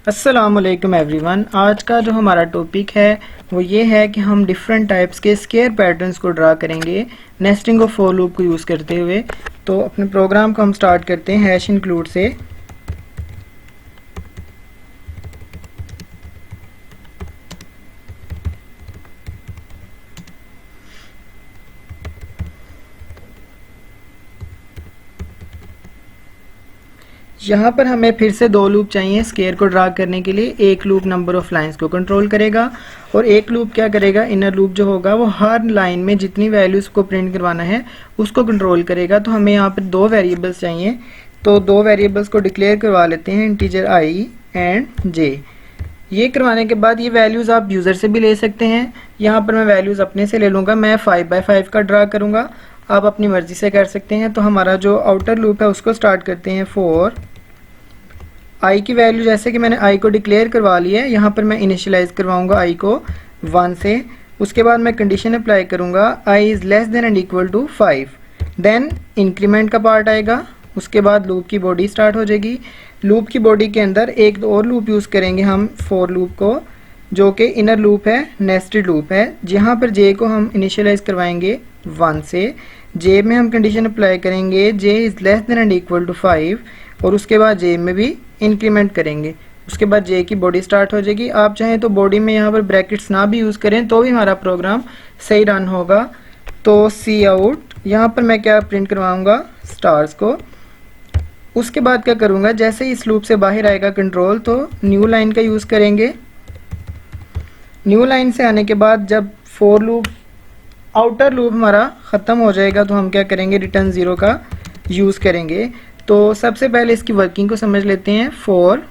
अस्सलामुअलैकुम एवरीवन। आज का जो हमारा टॉपिक है वो ये है कि हम डिफरेंट टाइप्स के स्केयर पैटर्न्स को ड्रा करेंगे नेस्टिंग ऑफ फॉर लूप को यूज़ करते हुए। तो अपने प्रोग्राम को हम स्टार्ट करते हैं हैश इंक्लूड से। यहाँ पर हमें फिर से दो लूप चाहिए स्केयर को ड्रा करने के लिए। एक लूप नंबर ऑफ लाइंस को कंट्रोल करेगा और एक लूप क्या करेगा, इनर लूप जो होगा वो हर लाइन में जितनी वैल्यूज़ को प्रिंट करवाना है उसको कंट्रोल करेगा। तो हमें यहाँ पर दो वेरिएबल्स चाहिए, तो दो वेरिएबल्स को डिक्लेयर करवा लेते हैं, इंटीजर आई एंड जे। ये करवाने के बाद ये वैल्यूज़ आप यूज़र से भी ले सकते हैं। यहाँ पर मैं वैल्यूज़ अपने से ले लूँगा, मैं 5x5 का ड्रा करूँगा, आप अपनी मर्ज़ी से कर सकते हैं। तो हमारा जो आउटर लूप है उसको स्टार्ट करते हैं फॉर आई की वैल्यू, जैसे कि मैंने आई को डिक्लेयर करवा लिया है, यहाँ पर मैं इनिशियलाइज करवाऊँगा आई को 1 से। उसके बाद मैं कंडीशन अप्लाई करूँगा I is less than and equal to 5, then increment का पार्ट आएगा। उसके बाद लूप की बॉडी स्टार्ट हो जाएगी। लूप की बॉडी के अंदर एक और लूप यूज़ करेंगे हम फॉर लूप को, जो कि इनर लूप है, नेस्टेड लूप है, जहाँ पर जे को हम इनिशियलाइज करवाएंगे 1 से। जे में हम कंडीशन अप्लाई करेंगे J is less than and equal to 5 और उसके बाद जे में भी इंक्रीमेंट करेंगे। उसके बाद जे की बॉडी स्टार्ट हो जाएगी। आप चाहें तो बॉडी में यहाँ पर ब्रैकेट्स ना भी यूज़ करें तो भी हमारा प्रोग्राम सही रन होगा। तो सी आउट, यहाँ पर मैं क्या प्रिंट करवाऊँगा, स्टार्स को। उसके बाद क्या करूँगा, जैसे ही इस लूप से बाहर आएगा कंट्रोल, तो न्यू लाइन का यूज़ करेंगे। न्यू लाइन से आने के बाद जब फॉर लूप आउटर लूप हमारा ख़त्म हो जाएगा तो हम क्या करेंगे, रिटर्न 0 का यूज़ करेंगे। तो सबसे पहले इसकी वर्किंग को समझ लेते हैं। फॉर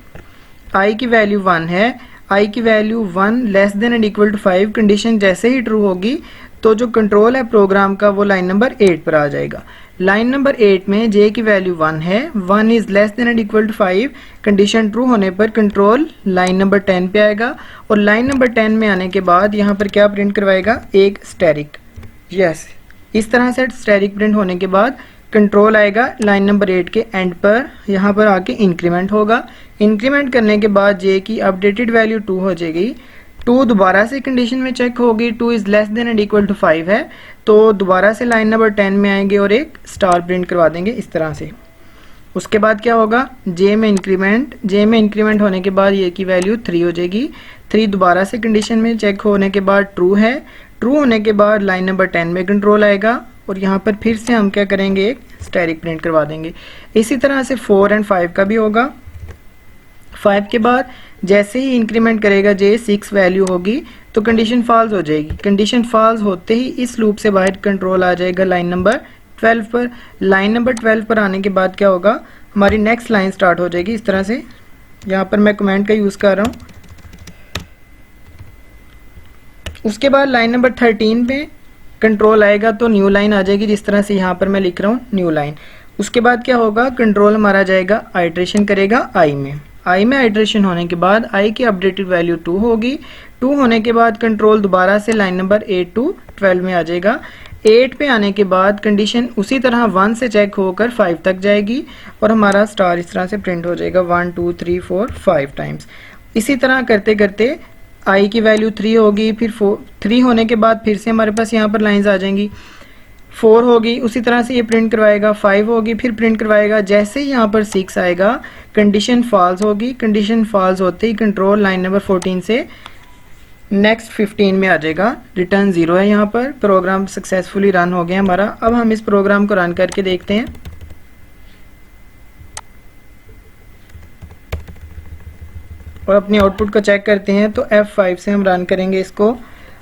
आई की वैल्यू 1 है, आई की value 1 less than and equal to 5, condition जैसे ही ट्रू होगी तो जो कंट्रोल है प्रोग्राम का वो लाइन नंबर 8 पर आ जाएगा। लाइन नंबर 8 में जे की वैल्यू 1 है, 1 is less than and equal to 5, condition true होने पर कंट्रोल लाइन नंबर 10 पे आएगा और लाइन नंबर 10 में आने के बाद यहाँ पर क्या प्रिंट करवाएगा, एक स्टैटिक। यस, इस तरह से स्टैटिक प्रिंट होने के बाद कंट्रोल आएगा लाइन नंबर 8 के एंड पर, यहाँ पर आके इंक्रीमेंट होगा। इंक्रीमेंट करने के बाद जे की अपडेटेड वैल्यू 2 हो जाएगी। 2 दोबारा से कंडीशन में चेक होगी, 2 is less than and equal to 5 है, तो दोबारा से लाइन नंबर 10 में आएंगे और एक स्टार प्रिंट करवा देंगे इस तरह से। उसके बाद क्या होगा, जे में इंक्रीमेंट होने के बाद ये की वैल्यू 3 हो जाएगी। 3 दोबारा से कंडीशन में चेक होने के बाद ट्रू है। ट्रू होने के बाद लाइन नंबर 10 में कंट्रोल आएगा और यहाँ पर फिर से हम क्या करेंगे, एक स्टैटिक प्रिंट करवा देंगे। इसी तरह से 4 एंड 5 का भी होगा। 5 के बाद जैसे ही इंक्रीमेंट करेगा जे 6 वैल्यू होगी तो कंडीशन फॉल्स हो जाएगी। कंडीशन फॉल्स होते ही इस लूप से बाहर कंट्रोल आ जाएगा लाइन नंबर 12 पर। लाइन नंबर 12 पर आने के बाद क्या होगा, हमारी नेक्स्ट लाइन स्टार्ट हो जाएगी इस तरह से। यहाँ पर मैं कमेंट का यूज़ कर रहा हूँ। उसके बाद लाइन नंबर 13 पे कंट्रोल आएगा तो न्यू लाइन आ जाएगी, जिस तरह से यहाँ पर मैं लिख रहा हूँ न्यू लाइन। उसके बाद क्या होगा, कंट्रोल हमारा जाएगा आइट्रेशन करेगा आई में। आई में आइट्रेशन होने के बाद आई की अपडेटेड वैल्यू 2 होगी। 2 होने के बाद कंट्रोल दोबारा से लाइन नंबर 8 टू 12 में आ जाएगा। 8 पे आने के बाद कंडीशन उसी तरह 1 से चेक होकर 5 तक जाएगी और हमारा स्टार इस तरह से प्रिंट हो जाएगा 1 2 3 4 5 टाइम्स। इसी तरह करते करते आई की वैल्यू 3 होगी, फिर 3 होने के बाद फिर से हमारे पास यहाँ पर लाइंस आ जाएंगी। 4 होगी, उसी तरह से ये प्रिंट करवाएगा। 5 होगी, फिर प्रिंट करवाएगा। जैसे ही यहाँ पर 6 आएगा कंडीशन फॉल्स होगी। कंडीशन फॉल्स होते ही कंट्रोल लाइन नंबर 14 से नेक्स्ट 15 में आ जाएगा। रिटर्न 0 है। यहाँ पर प्रोग्राम सक्सेसफुली रन हो गया हमारा। अब हम इस प्रोग्राम को रन करके देखते हैं। और अपनी आउटपुट को चेक करते हैं। तो F5 से हम रन करेंगे इसको।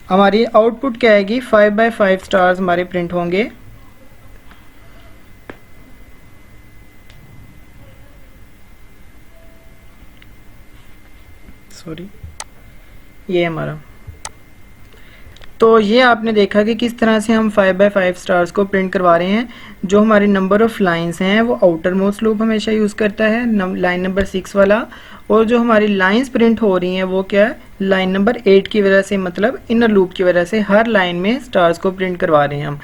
हमारी आउटपुट क्या आएगी, 5x5 स्टार्स हमारे प्रिंट होंगे। सॉरी, ये हमारा। तो ये आपने देखा कि किस तरह से हम 5x5 स्टार्स को प्रिंट करवा रहे हैं। जो हमारी नंबर ऑफ लाइंस हैं वो आउटर मोस्ट लूप हमेशा यूज़ करता है, लाइन नंबर 6 वाला। और जो हमारी लाइंस प्रिंट हो रही हैं वो क्या है, लाइन नंबर 8 की वजह से, मतलब इनर लूप की वजह से हर लाइन में स्टार्स को प्रिंट करवा रहे हैं हम।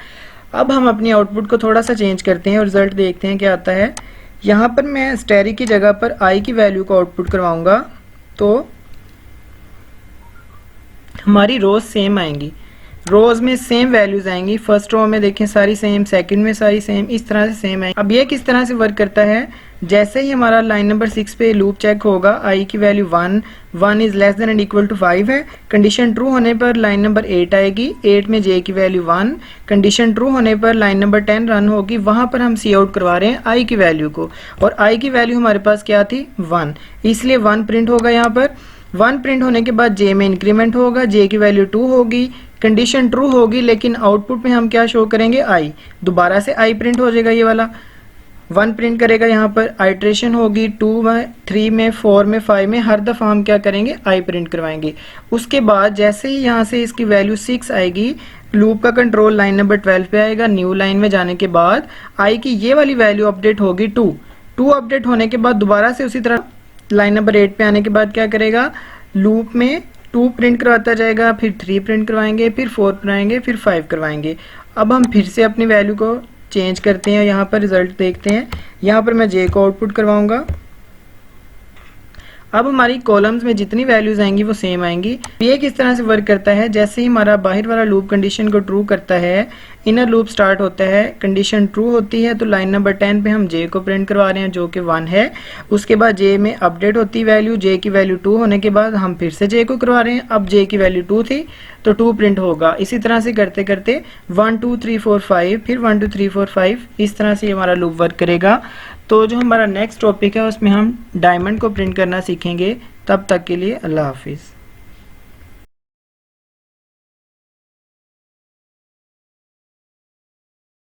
अब हम अपनी आउटपुट को थोड़ा सा चेंज करते हैं और रिजल्ट देखते हैं क्या आता है। यहाँ पर मैं स्टैटिक की जगह पर आई की वैल्यू को आउटपुट करवाऊँगा। तो हमारी रोज सेम आएंगी, रोज में सेम वैल्यूज आएंगी। फर्स्ट रो में देखें सारी सेम, सेकंड में सारी सेम, इस तरह से सेम आएंगी। अब ये किस तरह से वर्क करता है, जैसे ही हमारा लाइन नंबर 6 पे लूप चेक होगा, आई की value 1 is less than and equal to 5 है, कंडीशन ट्रू होने पर लाइन नंबर 8 आएगी, 8 में जे की वैल्यू 1, कंडीशन ट्रू होने पर लाइन नंबर 10 रन होगी, वहां पर हम सी आउट करवा रहे हैं आई की वैल्यू को, और आई की वैल्यू हमारे पास क्या थी 1, इसलिए 1 प्रिंट होगा। यहाँ पर 1 प्रिंट होने के बाद जे में इंक्रीमेंट होगा, जे की वैल्यू 2 होगी, कंडीशन ट्रू होगी, लेकिन आउटपुट में हम क्या शो करेंगे आई, दोबारा से आई प्रिंट हो जाएगा, ये वाला 1 प्रिंट करेगा। यहाँ पर आइट्रेशन होगी 2 में, 3 में, 4 में, 5 में, हर दफ़ा हम क्या करेंगे आई प्रिंट करवाएंगे। उसके बाद जैसे ही यहाँ से इसकी वैल्यू 6 आएगी, लूप का कंट्रोल लाइन नंबर 12 पे आएगा, न्यू लाइन में जाने के बाद आई की ये वाली वैल्यू अपडेट होगी 2 अपडेट होने के बाद दोबारा से उसी तरह लाइन नंबर 8 पे आने के बाद क्या करेगा, लूप में 2 प्रिंट करवाता जाएगा, फिर 3 प्रिंट करवाएंगे, फिर 4 करवाएंगे, फिर 5 करवाएंगे। अब हम फिर से अपनी वैल्यू को चेंज करते हैं, यहाँ पर रिजल्ट देखते हैं। यहाँ पर मैं जे को आउटपुट करवाऊंगा। अब हमारी कॉलम्स में जितनी वैल्यूज आएंगी वो सेम आएंगी। ये किस तरह से वर्क करता है, जैसे ही हमारा बाहर वाला लूप कंडीशन को ट्रू करता है, इनर लूप स्टार्ट होता है, कंडीशन ट्रू होती है तो लाइन नंबर 10 पे हम जे को प्रिंट करवा रहे हैं जो कि 1 है। उसके बाद जे में अपडेट होती है वैल्यू, जे की वैल्यू 2 होने के बाद हम फिर से जे को करवा रहे हैं, अब जे की वैल्यू 2 थी तो 2 प्रिंट होगा। इसी तरह से करते करते 1 2 3 4 5, फिर 1 2 3 4 5, इस तरह से हमारा लूप वर्क करेगा। तो जो हमारा नेक्स्ट टॉपिक है उसमें हम डायमंड को प्रिंट करना सीखेंगे। तब तक के लिए अल्लाह हाफिज़।